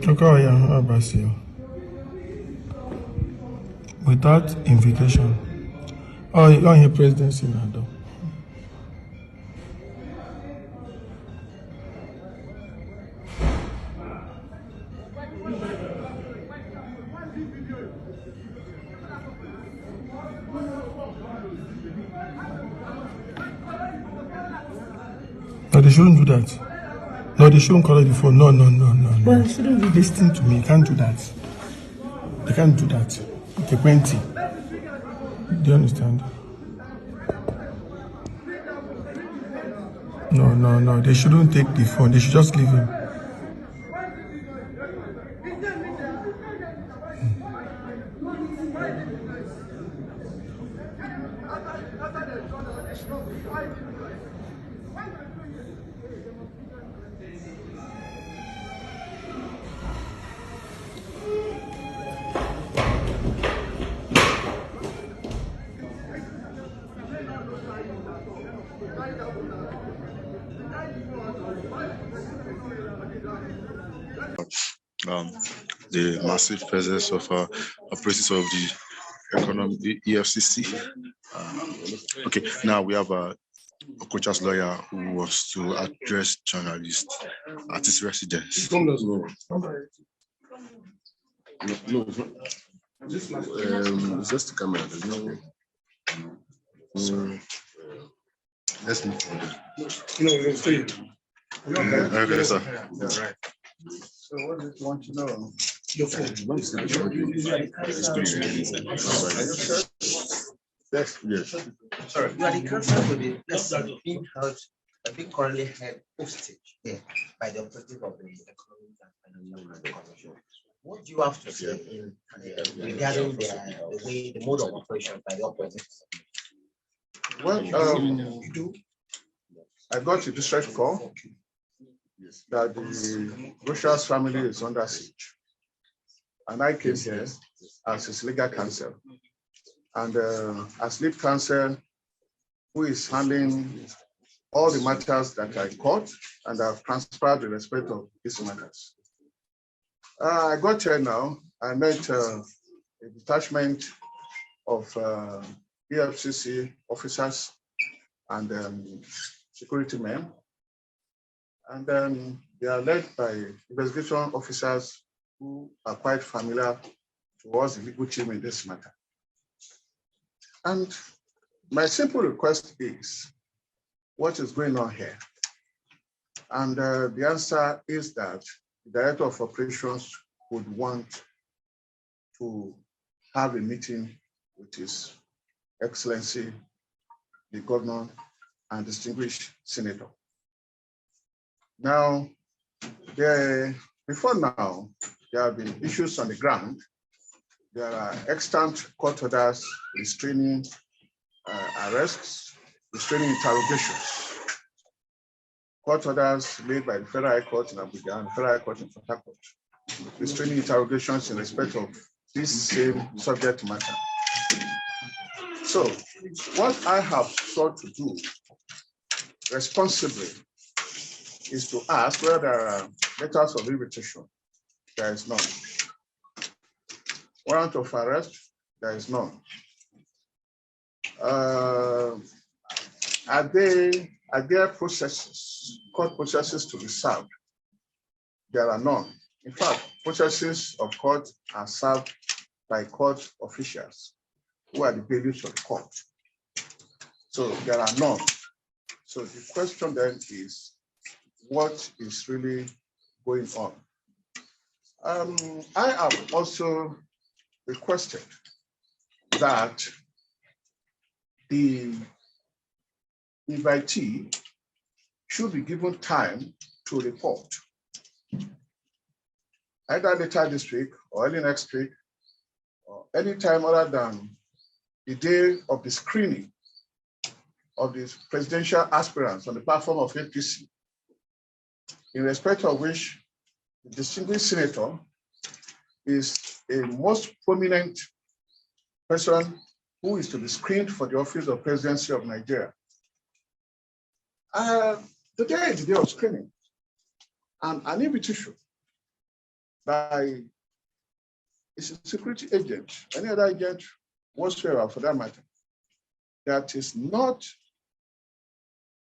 Okorocha, Abasil. Without invitation. Oh, on your presidency now, though. No, they shouldn't do that. No, they shouldn't collect the phone. No. Well, you shouldn't be listening to me. You can't do that. They can't do that. Okay, 20. Do you understand? No. They shouldn't take the phone. They should just leave him. The massive presence of operatives of the economy, the EFCC. Okay, now we have Okocha's lawyer who wants to address journalists at his residence. No. It's just the camera. There's no. Let's move forward. No, stay. Okay, sir. That's right. So what do you want to know? Your phone. Yes. Sorry, you are the counsel for the person being held, being currently held hostage here by the operative of the Economic and Financial Commission. What do you have to say regarding the mode of operation by the operatives? Well, I got a distress call that the Rochas family is under siege, and I came here as his legal counsel, and as lead counsel, who is handling all the matters that I caught and have transferred in respect of these matters. I got here now. I met a detachment of EFCC officers and security men, and then they are led by investigation officers who are quite familiar towards the legal team in this matter. And my simple request is, what is going on here? And the answer is that the Director of Operations would want to have a meeting with His Excellency, the Governor, and distinguished Senator. Now, before now, there have been issues on the ground. There are extant court orders restraining arrests, restraining interrogations. Court orders made by the Federal High Court in Abuja and the Federal High Court in Port Harcourt, restraining interrogations in respect of this same subject matter. So, what I have sought to do responsibly is to ask whether there are letters of invitation. There is none. Warrant of arrest, there is none. Are there processes, court processes to be served? There are none. In fact, processes of court are served by court officials who are the bailiffs of the court. So there are none. So the question then is, what is really going on? I have also requested that the invitee should be given time to report, either later this week or early next week, or any time other than the day of the screening of the presidential aspirants on the platform of APC, in respect of which the distinguished senator is a most prominent person who is to be screened for the office of presidency of Nigeria. Today is the day of screening, and an invitation by a security agent, any other agent whatsoever for that matter, that is not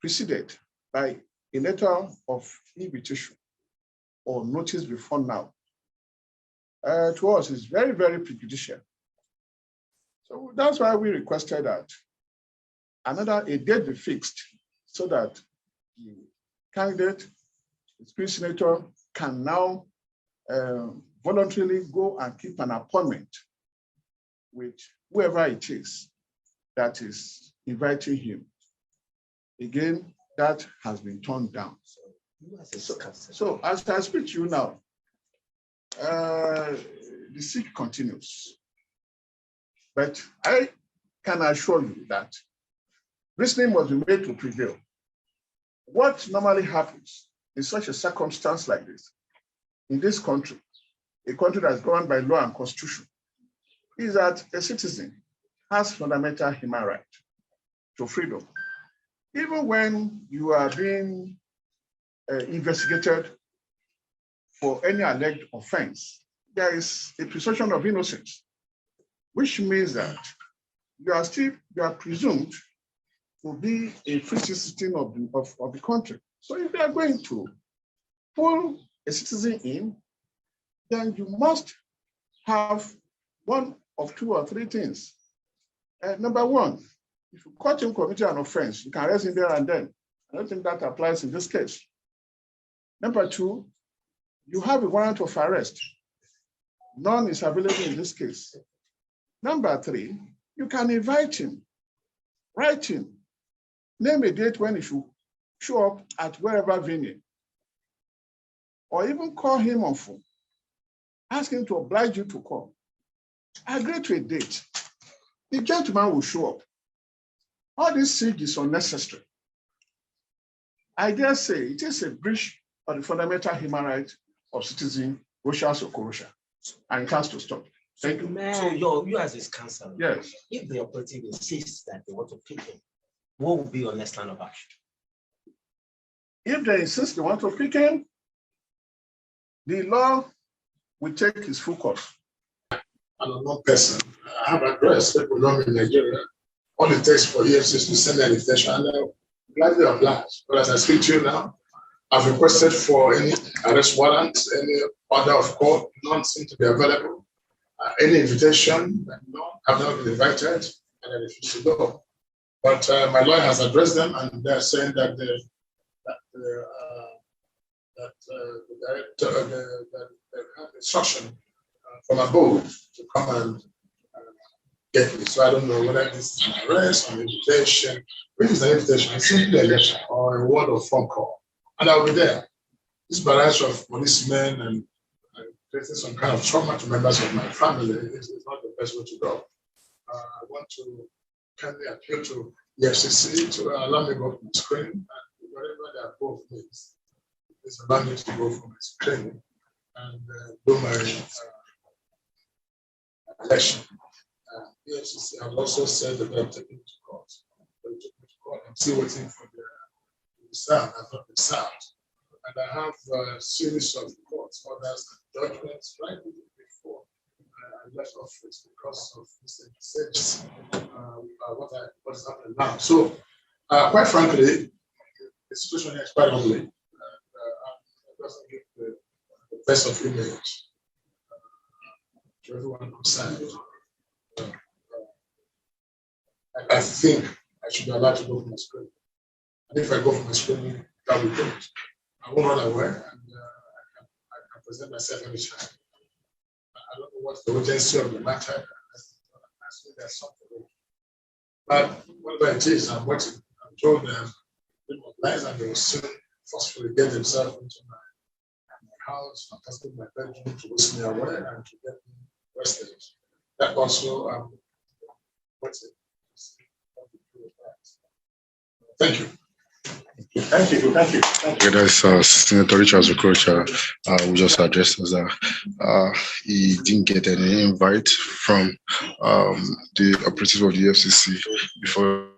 preceded by a letter of invitation or notice before now, to us is very, very prejudicial. So that's why we requested that a date be fixed so that the candidate, the spirit senator, can now voluntarily go and keep an appointment with whoever it is that is inviting him. Again, that has been turned down. So as I speak to you now, the siege continues. But I can assure you that reasoning must be made to prevail. What normally happens in such a circumstance like this, in this country, a country that's governed by law and constitution, is that a citizen has fundamental human right to freedom. Even when you are being investigated for any alleged offense, there is a presumption of innocence, which means that you are presumed to be a free citizen of the country. So if they are going to pull a citizen in, then you must have one of two or three things. Number one, if you catch him committing an offense, you can arrest him there and then. I don't think that applies in this case. Number two, you have a warrant of arrest. None is available in this case. Number three, you can invite him, write him, name a date when he should show up at wherever venue, or even call him on phone, ask him to oblige you to come. Agree to a date. The gentleman will show up. All this siege is unnecessary. I dare say it is a breach of the fundamental human rights of citizen Rochas Okorocha, and it has to stop. Thank you. So you as his counsel, yes. If the operative insists that they want to pick him, what will be your next line of action? If they insist they want to pick him, the law will take its full course. I'm a non person. I have addressed people known in Nigeria. All it takes for EFCC to send an invitation and they'll gladly oblige. But as I speak to you now, I've requested for any arrest warrants, any order of court, none seem to be available. Any invitation, no, I've not been invited, and I refuse to go. But my lawyer has addressed them, and they're saying that the director, they have instruction from above to come and get me. So I don't know whether this is an arrest or an invitation. Which is an invitation? It's simply a letter or a word or phone call, and I'll be there. This barrage of policemen and creating some kind of trauma to members of my family is not the best way to go. I want to kindly appeal to the EFCC to allow me to go from the screen, and wherever they are both means, please allow me to go from my screen and do my election. The EFCC has also said that they're taking me to court. They took me to court. I'm still waiting for the result. I've not been served. And I have a series of courts, orders, and judgments right before I left office because of this message, what is happening now. So, quite frankly, the situation here is quite ugly. It doesn't give the best of image to everyone concerned. I think I should be allowed to go from my screen. And if I go from my screen, that will be good. I won't run away, and I can present myself anytime. I don't know what's the urgency of the matter. I think there's something. But whatever it is, I'm waiting. I'm told them they mobilize and they will soon forcefully get themselves into my house, fantastic my bedroom to whisk me away and to get me arrested. That also, waiting. Thank you. Thank you. Okay, that's Senator Rochas Okorocha, who just addressed us that he didn't get any invite from the operatives of the EFCC before